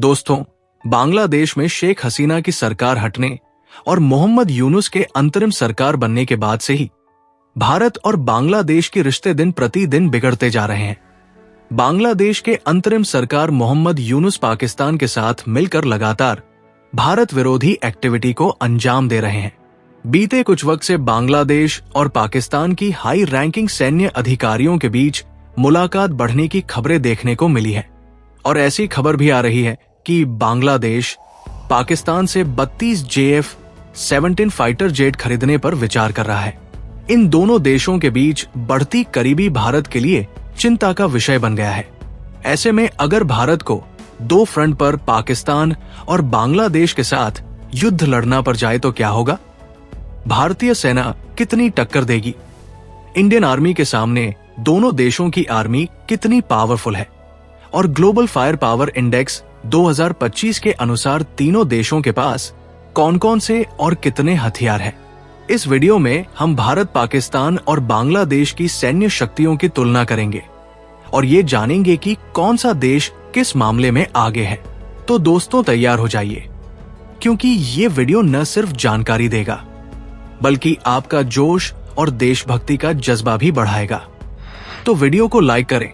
दोस्तों, बांग्लादेश में शेख हसीना की सरकार हटने और मोहम्मद यूनुस के अंतरिम सरकार बनने के बाद से ही भारत और बांग्लादेश के रिश्ते दिन प्रतिदिन बिगड़ते जा रहे हैं। बांग्लादेश के अंतरिम सरकार मोहम्मद यूनुस पाकिस्तान के साथ मिलकर लगातार भारत विरोधी एक्टिविटी को अंजाम दे रहे हैं। बीते कुछ वक्त से बांग्लादेश और पाकिस्तान की हाई रैंकिंग सैन्य अधिकारियों के बीच मुलाकात बढ़ने की खबरें देखने को मिली है और ऐसी खबर भी आ रही है कि बांग्लादेश पाकिस्तान से 32 JF-17 फाइटर जेट खरीदने पर विचार कर रहा है। इन दोनों देशों के बीच बढ़ती करीबी भारत के लिए चिंता का विषय बन गया है। ऐसे में अगर भारत को दो फ्रंट पर पाकिस्तान और बांग्लादेश के साथ युद्ध लड़ना पड़ जाए तो क्या होगा? भारतीय सेना कितनी टक्कर देगी? इंडियन आर्मी के सामने दोनों देशों की आर्मी कितनी पावरफुल है? और ग्लोबल फायर पावर इंडेक्स 2025 के अनुसार तीनों देशों के पास कौन कौन से और कितने हथियार हैं? इस वीडियो में हम भारत, पाकिस्तान और बांग्लादेश की सैन्य शक्तियों की तुलना करेंगे और ये जानेंगे कि कौन सा देश किस मामले में आगे है। तो दोस्तों तैयार हो जाइए, क्योंकि ये वीडियो न सिर्फ जानकारी देगा बल्कि आपका जोश और देशभक्ति का जज्बा भी बढ़ाएगा। तो वीडियो को लाइक करें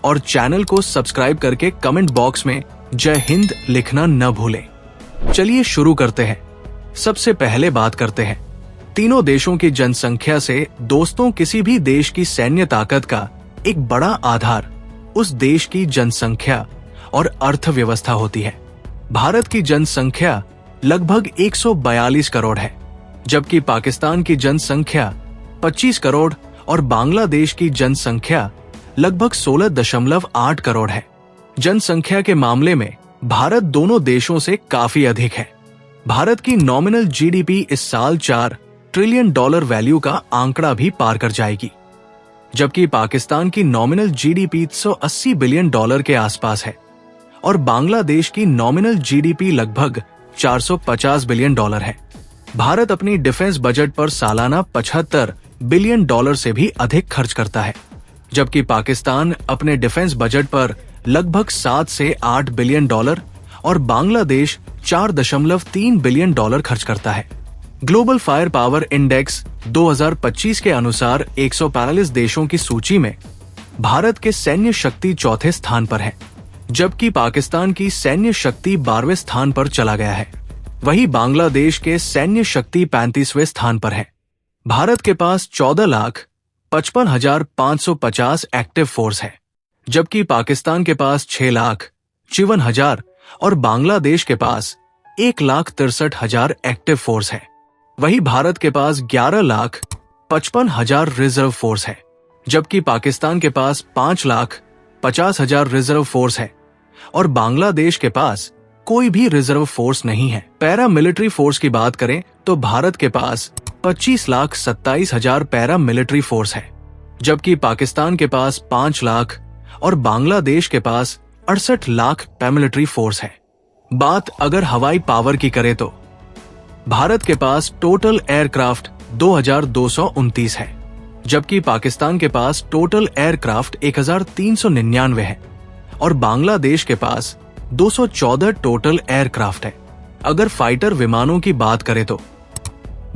और चैनल को सब्सक्राइब करके कमेंट बॉक्स में जय हिंद लिखना न भूलें। चलिए शुरू करते हैं। सबसे पहले बात करते हैं तीनों देशों की जनसंख्या से। दोस्तों, किसी भी देश की सैन्य ताकत का एक बड़ा आधार उस देश की जनसंख्या और अर्थव्यवस्था होती है। भारत की जनसंख्या लगभग 142 करोड़ है, जबकि पाकिस्तान की जनसंख्या 25 करोड़ और बांग्लादेश की जनसंख्या लगभग 16.8 करोड़ है। जनसंख्या के मामले में भारत दोनों देशों से काफी अधिक है। भारत की नॉमिनल GDP इस साल $4 ट्रिलियन वैल्यू का आंकड़ा भी पार कर जाएगी, जबकि पाकिस्तान की नॉमिनल GDP $180 बिलियन के आसपास है और बांग्लादेश की नॉमिनल GDP लगभग $450 बिलियन है। भारत अपनी डिफेंस बजट पर सालाना $75 बिलियन से भी अधिक खर्च करता है, जबकि पाकिस्तान अपने डिफेंस बजट पर लगभग 7 से 8 बिलियन और बांग्लादेश 4.3 बिलियन खर्च करता है। ग्लोबल फायर पावर इंडेक्स 2025 के अनुसार 145 देशों की सूची में भारत के सैन्य शक्ति चौथे स्थान पर है, जबकि पाकिस्तान की सैन्य शक्ति 12वें स्थान पर चला गया है। वहीं बांग्लादेश के सैन्य शक्ति 35वें स्थान पर है। भारत के पास 14,55,550 एक्टिव फोर्स है, जबकि पाकिस्तान के पास 6,54,000 और बांग्लादेश के पास 1,63,000 एक्टिव फोर्स है। वहीं भारत के पास 11,55,000 रिजर्व फोर्स है, जबकि पाकिस्तान के पास 5,50,000 रिजर्व फोर्स है और बांग्लादेश के पास कोई भी रिजर्व फोर्स नहीं है। पैरा मिलिट्री फोर्स की बात करें तो भारत के पास 25,27,000 पैरा मिलिट्री फोर्स है, जबकि पाकिस्तान के पास 5 लाख और बांग्लादेश के पास 68 लाख पैरामिलिट्री फोर्स है। बात अगर हवाई पावर की करें तो भारत के पास टोटल एयरक्राफ्ट 2,229 है, जबकि पाकिस्तान के पास टोटल एयरक्राफ्ट 1,399 है और बांग्लादेश के पास 214 टोटल एयरक्राफ्ट है। अगर फाइटर विमानों की बात करें तो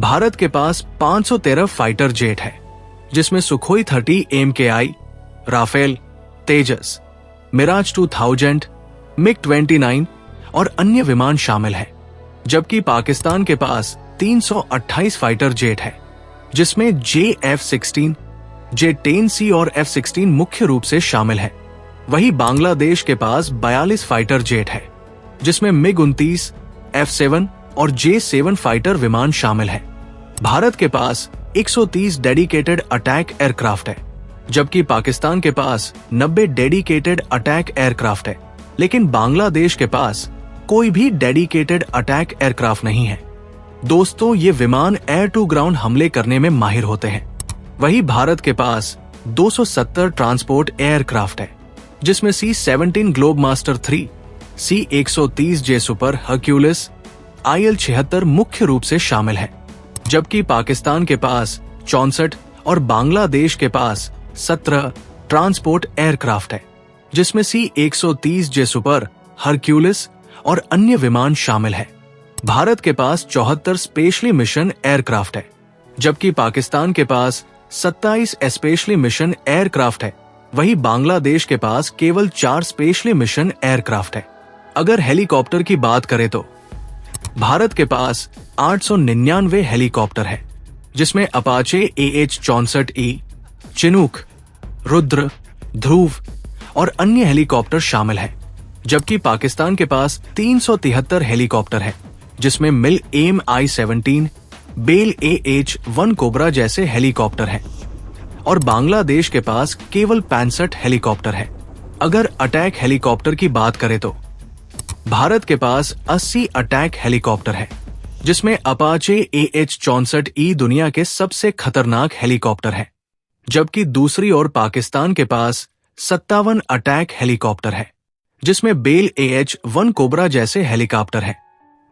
भारत के पास 513 फाइटर जेट है, जिसमें सुखोई 30 MKI, राफेल, तेजस, मिराज 2000, MiG-29 और अन्य विमान शामिल है, जबकि पाकिस्तान के पास 328 फाइटर जेट है, जिसमें JF-16, J-10C और F-16 मुख्य रूप से शामिल है। वहीं बांग्लादेश के पास 42 फाइटर जेट है, जिसमें MiG-29, F-7 और J-7 फाइटर विमान शामिल है। भारत के पास 130 डेडिकेटेड अटैक एयरक्राफ्ट है, जबकि पाकिस्तान के पास 90 डेडिकेटेड अटैक एयरक्राफ्ट है, लेकिन बांग्लादेश के पास कोई भी डेडिकेटेड अटैक एयरक्राफ्ट नहीं है। दोस्तों, ये विमान एयर टू ग्राउंड हमले करने में माहिर होते हैं। वहीं भारत के पास 270 ट्रांसपोर्ट एयरक्राफ्ट है, जिसमें C-17 Globemaster 3, C-130 J super Hercules, IL-76 मुख्य रूप से शामिल है, जबकि पाकिस्तान के पास 64 और बांग्लादेश के पास 17 ट्रांसपोर्ट एयरक्राफ्ट है, जिसमें C-130 J सुपर हर्क्यूलिस और अन्य विमान शामिल है। भारत के पास 74 स्पेशली मिशन एयरक्राफ्ट है, जबकि पाकिस्तान के पास 27 स्पेशली मिशन एयरक्राफ्ट है। वही बांग्लादेश के पास केवल 4 स्पेशली मिशन एयरक्राफ्ट है। अगर हेलीकॉप्टर की बात करें तो भारत के पास 899 हेलीकॉप्टर है, जिसमें अपाचे AH-64E, चिनूक, रुद्र, ध्रुव और अन्य हेलीकॉप्टर शामिल है। जबकि पाकिस्तान के पास 373 हेलीकॉप्टर है, जिसमें मिल AIM-17, बेल AH-1 कोबरा जैसे हेलीकॉप्टर हैं। और बांग्लादेश के पास केवल 65 हेलीकॉप्टर है। अगर अटैक हेलीकॉप्टर की बात करें तो भारत के पास 80 अटैक हेलीकॉप्टर है, जिसमें अपाचे AH-64E दुनिया के सबसे खतरनाक हेलीकॉप्टर है। जबकि दूसरी ओर पाकिस्तान के पास 57 अटैक हेलीकॉप्टर है, जिसमें बेल AH-1 कोबरा जैसे हेलीकॉप्टर है।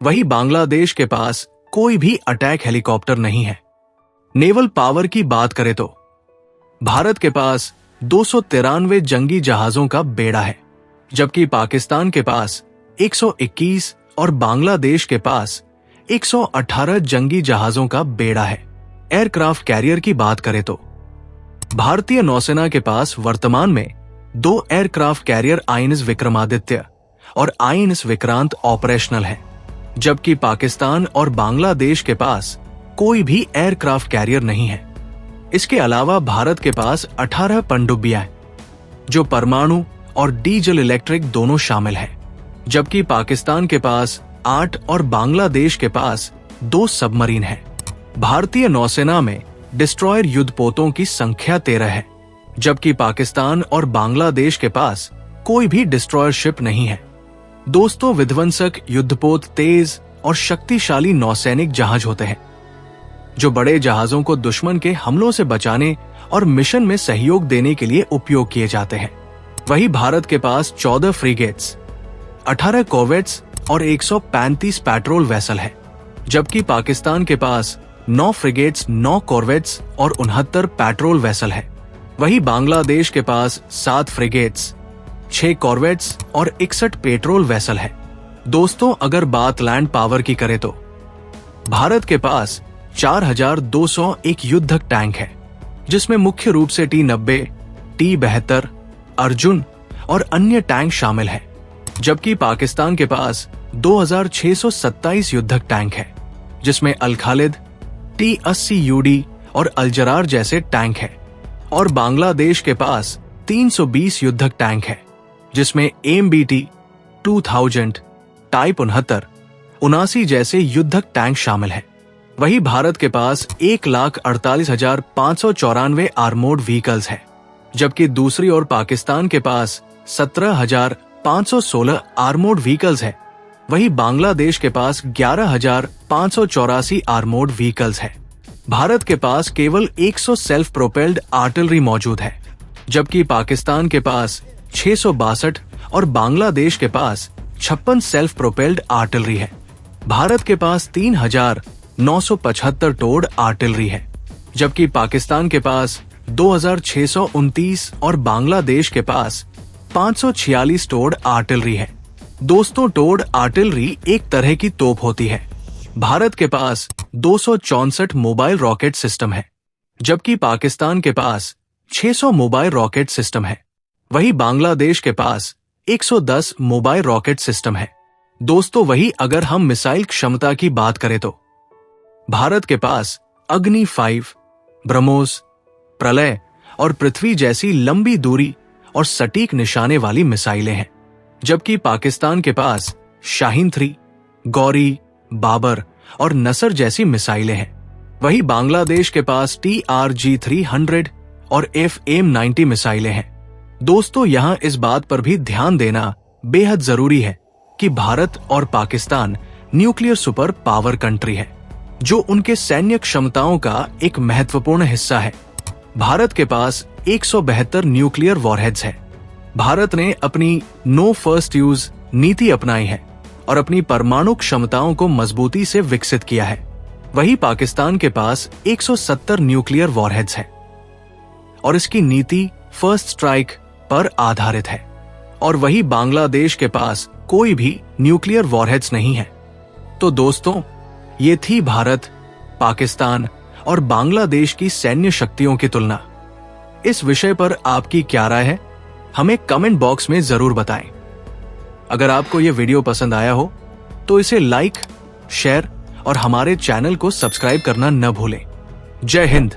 वही बांग्लादेश के पास कोई भी अटैक हेलीकॉप्टर नहीं है। नेवल पावर की बात करें तो भारत के पास 293 जंगी जहाजों का बेड़ा है, जबकि पाकिस्तान के पास 121 और बांग्लादेश के पास 118 जंगी जहाजों का बेड़ा है। एयरक्राफ्ट कैरियर की बात करें तो भारतीय नौसेना के पास वर्तमान में 2 एयरक्राफ्ट कैरियर आईएनएस विक्रमादित्य और आईएनएस विक्रांत ऑपरेशनल है, जबकि पाकिस्तान और बांग्लादेश के पास कोई भी एयरक्राफ्ट कैरियर नहीं है। इसके अलावा भारत के पास 18 पनडुब्बियां हैं, जो परमाणु और डीजल इलेक्ट्रिक दोनों शामिल है, जबकि पाकिस्तान के पास 8 और बांग्लादेश के पास 2 सबमरीन है। भारतीय नौसेना में डिस्ट्रॉयर युद्धपोतों की संख्या 13 है, जबकि पाकिस्तान और बांग्लादेश के पास कोई भी डिस्ट्रॉयर शिप नहीं है। दोस्तों, विध्वंसक युद्धपोत तेज और शक्तिशाली नौसैनिक जहाज होते हैं, जो बड़े जहाजों को दुश्मन के हमलों से बचाने और मिशन में सहयोग देने के लिए उपयोग किए जाते हैं। वही भारत के पास 14 फ्रिगेट्स, 18 कॉर्वेट्स और 135 पेट्रोल वेसल है, जबकि पाकिस्तान के पास 9 फ्रिगेट्स, 9 कॉर्वेट्स और 69 पेट्रोल वेसल है। वही बांग्लादेश के पास 7 फ्रिगेट्स, 6 कॉर्वेट्स और 61 पेट्रोल वेसल है। दोस्तों, अगर बात लैंड पावर की करें तो भारत के पास 4201 युद्धक टैंक है, जिसमें मुख्य रूप से T-90, T-72, अर्जुन और अन्य टैंक शामिल है। जबकि पाकिस्तान के पास 2627 युद्धक टैंक है, जिसमें अल खालिद, T-80UD और अल-जरार जैसे टैंक है। और बांग्लादेश के पास 320 युद्धक टैंक है, जिसमें AMBT 2000, टाइप 69, 79 जैसे युद्धक टैंक शामिल है। वही भारत के पास 1,48,594 आर्मोर्ड व्हीकल्स है, जबकि दूसरी ओर पाकिस्तान के पास 17,516 आर्मोर्ड व्हीकल्स है। वही बांग्लादेश के पास 11,584 आर्मोर्ड व्हीकल्स है। भारत के पास केवल 100 सेल्फ प्रोपेल्ड आर्टिलरी मौजूद है, जबकि पाकिस्तान के पास 662 और बांग्लादेश के पास 56 सेल्फ प्रोपेल्ड आर्टिलरी है। भारत के पास 3,975 टोड आर्टिलरी है, जबकि पाकिस्तान के पास 2,629 और बांग्लादेश के पास 546 टोड आर्टिलरी है। दोस्तों, टोड आर्टिलरी एक तरह की तोप होती है। भारत के पास 264 मोबाइल रॉकेट सिस्टम है, जबकि पाकिस्तान के पास 600 मोबाइल रॉकेट सिस्टम है। वही बांग्लादेश के पास 110 मोबाइल रॉकेट सिस्टम है। दोस्तों, वही अगर हम मिसाइल क्षमता की बात करें तो भारत के पास अग्नि 5, ब्रह्मोस, प्रलय और पृथ्वी जैसी लंबी दूरी और सटीक निशाने वाली मिसाइलें हैं, जबकि पाकिस्तान के पास शाहीन 3, गौरी, बाबर और नसर जैसी मिसाइलें हैं। वही बांग्लादेश के पास TRG-300 और FAM-90 मिसाइलें हैं। दोस्तों, यहां इस बात पर भी ध्यान देना बेहद जरूरी है कि भारत और Pakistan nuclear super power country है, जो उनके सैन्य क्षमताओं का एक महत्वपूर्ण हिस्सा है। भारत के पास 172 न्यूक्लियर वॉरहेड्स है। भारत ने अपनी नो फर्स्ट यूज नीति अपनाई है और अपनी परमाणु क्षमताओं को मजबूती से विकसित किया है। वही पाकिस्तान के पास 170 न्यूक्लियर वॉरहेड्स है और इसकी नीति फर्स्ट स्ट्राइक पर आधारित है। और वही बांग्लादेश के पास कोई भी न्यूक्लियर वॉरहेड्स नहीं है। तो दोस्तों, ये थी भारत, पाकिस्तान और बांग्लादेश की सैन्य शक्तियों की तुलना। इस विषय पर आपकी क्या राय है, हमें कमेंट बॉक्स में जरूर बताएं। अगर आपको यह वीडियो पसंद आया हो तो इसे लाइक, शेयर और हमारे चैनल को सब्सक्राइब करना न भूलें। जय हिंद।